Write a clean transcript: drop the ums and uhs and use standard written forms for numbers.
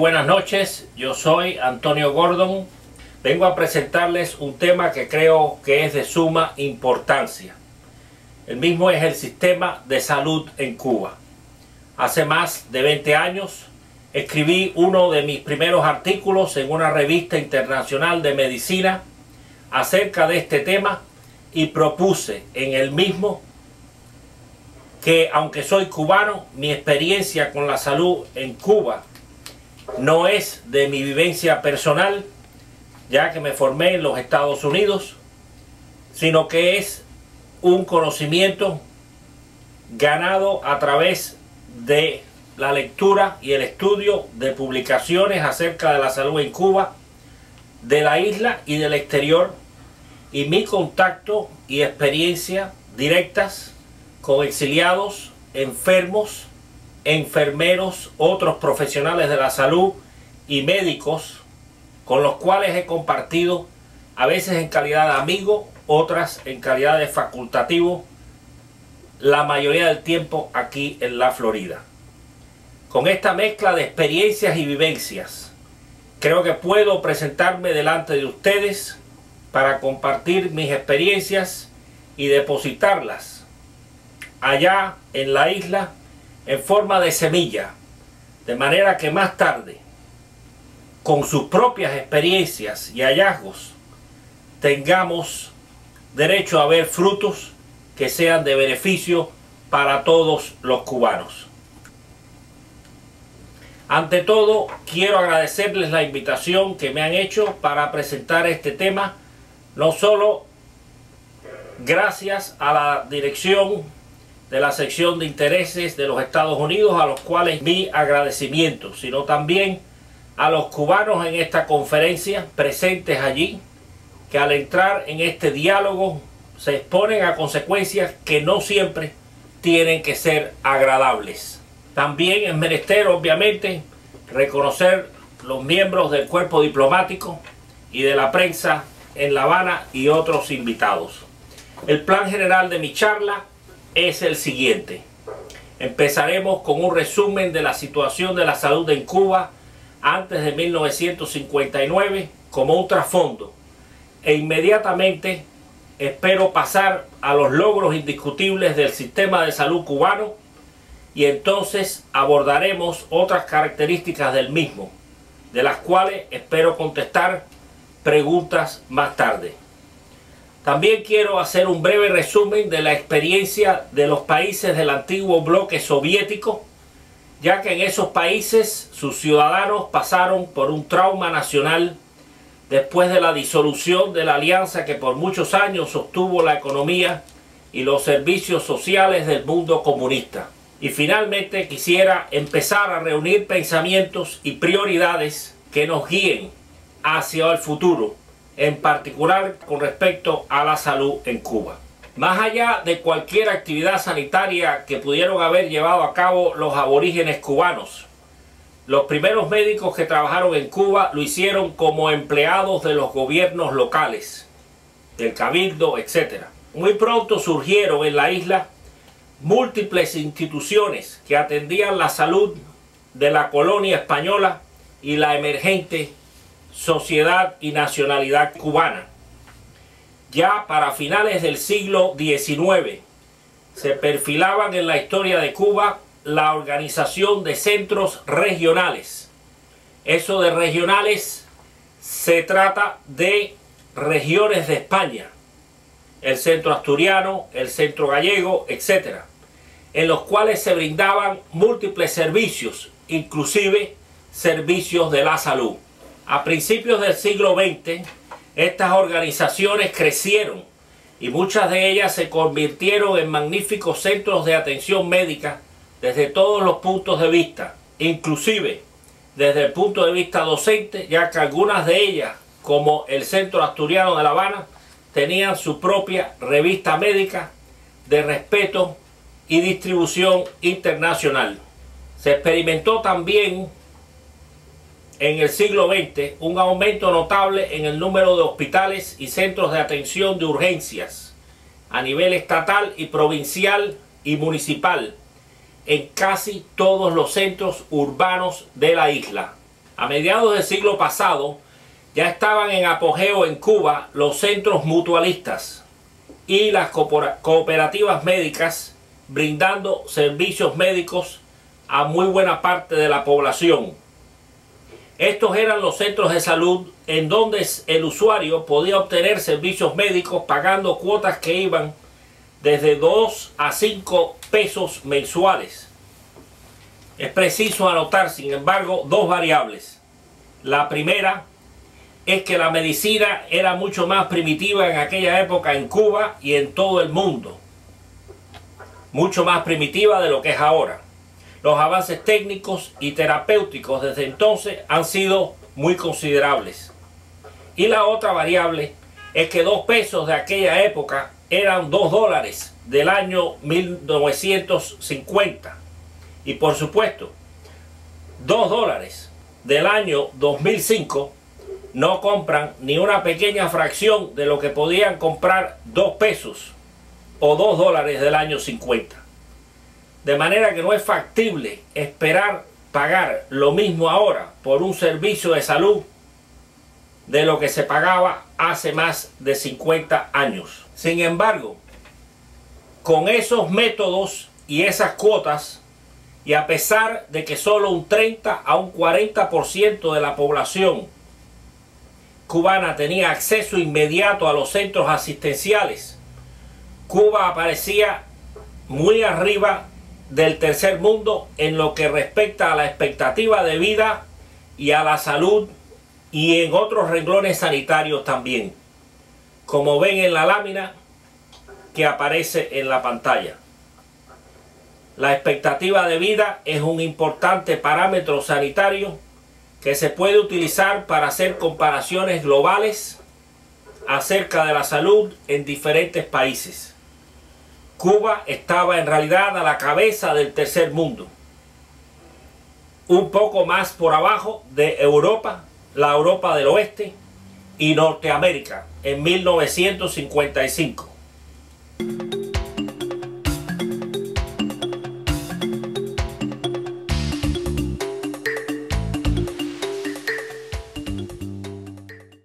buenas noches, yo soy Antonio Gordon. Vengo a presentarles un tema que creo que es de suma importancia. El mismo es el sistema de salud en Cuba. Hace más de 20 años escribí uno de mis primeros artículos en una revista internacional de medicina acerca de este tema y propuse en el mismo que, aunque soy cubano, mi experiencia con la salud en Cuba no es de mi vivencia personal, ya que me formé en los Estados Unidos, sino que es un conocimiento ganado a través de la lectura y el estudio de publicaciones acerca de la salud en Cuba, de la isla y del exterior, y mi contacto y experiencia directas con exiliados, enfermos, enfermeros, otros profesionales de la salud y médicos con los cuales he compartido, a veces en calidad de amigo, otras en calidad de facultativo, la mayoría del tiempo aquí en la Florida. Con esta mezcla de experiencias y vivencias, creo que puedo presentarme delante de ustedes para compartir mis experiencias y depositarlas allá en la isla en forma de semilla, de manera que más tarde, con sus propias experiencias y hallazgos, tengamos derecho a ver frutos que sean de beneficio para todos los cubanos. Ante todo, quiero agradecerles la invitación que me han hecho para presentar este tema, no solo gracias a la dirección de la sección de intereses de los Estados Unidos, a los cuales mi agradecimiento, sino también a los cubanos en esta conferencia presentes allí, que al entrar en este diálogo se exponen a consecuencias que no siempre tienen que ser agradables. También es menester, obviamente, reconocer los miembros del cuerpo diplomático y de la prensa en La Habana y otros invitados. El plan general de mi charla es el siguiente. Empezaremos con un resumen de la situación de la salud en Cuba antes de 1959 como un trasfondo, e inmediatamente espero pasar a los logros indiscutibles del sistema de salud cubano, y entonces abordaremos otras características del mismo, de las cuales espero contestar preguntas más tarde. También quiero hacer un breve resumen de la experiencia de los países del antiguo bloque soviético, ya que en esos países sus ciudadanos pasaron por un trauma nacional después de la disolución de la alianza que por muchos años sostuvo la economía y los servicios sociales del mundo comunista. Y finalmente quisiera empezar a reunir pensamientos y prioridades que nos guíen hacia el futuro, en particular con respecto a la salud en Cuba. Más allá de cualquier actividad sanitaria que pudieron haber llevado a cabo los aborígenes cubanos, los primeros médicos que trabajaron en Cuba lo hicieron como empleados de los gobiernos locales, del cabildo, etc. Muy pronto surgieron en la isla múltiples instituciones que atendían la salud de la colonia española y la emergente sociedad y nacionalidad cubana. Ya para finales del siglo XIX se perfilaban en la historia de Cuba la organización de centros regionales. Eso de regionales se trata de regiones de España, el centro asturiano, el centro gallego, etc., en los cuales se brindaban múltiples servicios, inclusive servicios de la salud. A principios del siglo XX, estas organizaciones crecieron y muchas de ellas se convirtieron en magníficos centros de atención médica desde todos los puntos de vista, inclusive desde el punto de vista docente, ya que algunas de ellas, como el Centro Asturiano de La Habana, tenían su propia revista médica de respeto y distribución internacional. Se experimentó también en el siglo XX un aumento notable en el número de hospitales y centros de atención de urgencias a nivel estatal y provincial y municipal en casi todos los centros urbanos de la isla. A mediados del siglo pasado ya estaban en apogeo en Cuba los centros mutualistas y las cooperativas médicas, brindando servicios médicos a muy buena parte de la población. Estos eran los centros de salud en donde el usuario podía obtener servicios médicos pagando cuotas que iban desde 2 a 5 pesos mensuales. Es preciso anotar, sin embargo, dos variables. La primera es que la medicina era mucho más primitiva en aquella época en Cuba y en todo el mundo. Mucho más primitiva de lo que es ahora. Los avances técnicos y terapéuticos desde entonces han sido muy considerables. Y la otra variable es que 2 pesos de aquella época eran 2 dólares del año 1950. Y por supuesto, 2 dólares del año 2005 no compran ni una pequeña fracción de lo que podían comprar 2 pesos o 2 dólares del año 50. De manera que no es factible esperar pagar lo mismo ahora por un servicio de salud de lo que se pagaba hace más de 50 años. Sin embargo, con esos métodos y esas cuotas, y a pesar de que solo un 30 a un 40% de la población cubana tenía acceso inmediato a los centros asistenciales, Cuba aparecía muy arriba del tercer mundo en lo que respecta a la expectativa de vida y a la salud, y en otros renglones sanitarios también, como ven en la lámina que aparece en la pantalla. La expectativa de vida es un importante parámetro sanitario que se puede utilizar para hacer comparaciones globales acerca de la salud en diferentes países. Cuba estaba en realidad a la cabeza del tercer mundo, un poco más por abajo de Europa, la Europa del Oeste y Norteamérica en 1955.